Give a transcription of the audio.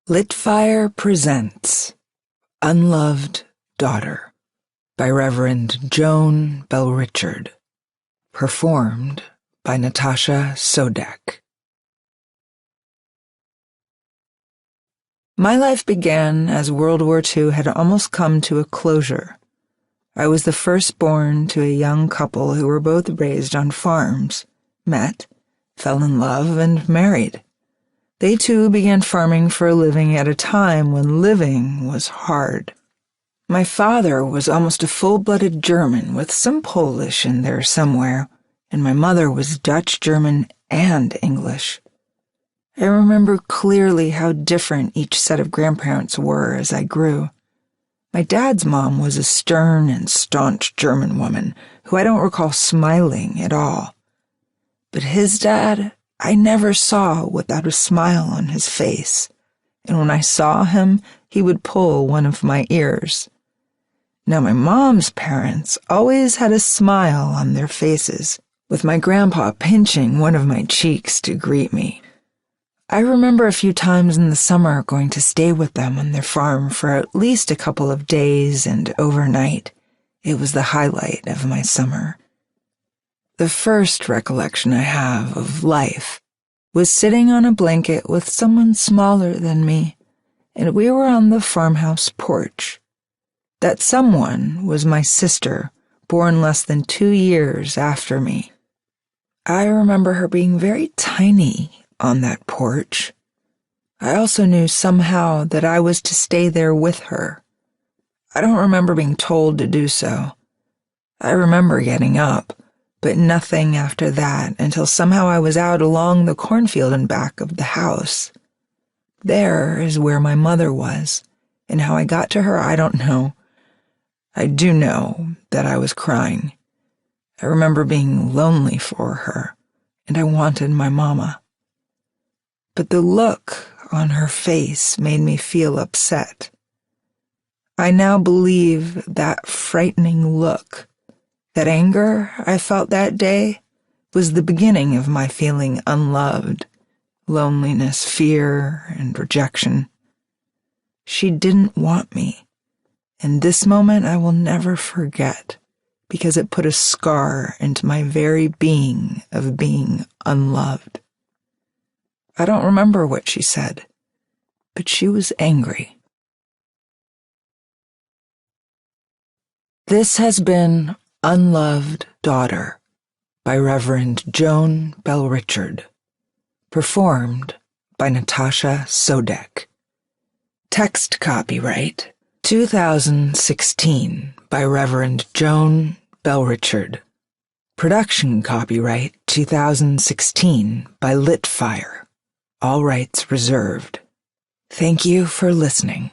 LitFire presents Unloved Daughter by Reverend Joan Bellrichard, performed by Natasha Sodek. My life began as World War II had almost come to a closure. I was the firstborn to a young couple who were both raised on farms, met, fell in love, and married. They too began farming for a living at a time when living was hard. My father was almost a full-blooded German with some Polish in there somewhere, and my mother was Dutch, German, and English. I remember clearly how different each set of grandparents were as I grew. My dad's mom was a stern and staunch German woman who I don't recall smiling at all. But his dad, I never saw without a smile on his face, and when I saw him, he would pull one of my ears. Now my mom's parents always had a smile on their faces, with my grandpa pinching one of my cheeks to greet me. I remember a few times in the summer going to stay with them on their farm for at least a couple of days and overnight. It was the highlight of my summer. The first recollection I have of life was sitting on a blanket with someone smaller than me, and we were on the farmhouse porch. That someone was my sister, born less than 2 years after me. I remember her being very tiny on that porch. I also knew somehow that I was to stay there with her. I don't remember being told to do so. I remember getting up, but nothing after that until somehow I was out along the cornfield and back of the house. There is where my mother was, and how I got to her I don't know. I do know that I was crying. I remember being lonely for her, and I wanted my mama. But the look on her face made me feel upset. I now believe that frightening look, that anger I felt that day, was the beginning of my feeling unloved, loneliness, fear, and rejection. She didn't want me, and this moment I will never forget, because it put a scar into my very being of being unloved. I don't remember what she said, but she was angry. This has been Unloved Daughter by Reverend Joan Bellrichard, performed by Natasha Sodek. Text copyright 2016 by Reverend Joan Bellrichard. Production copyright 2016 by LitFire. All rights reserved. Thank you for listening.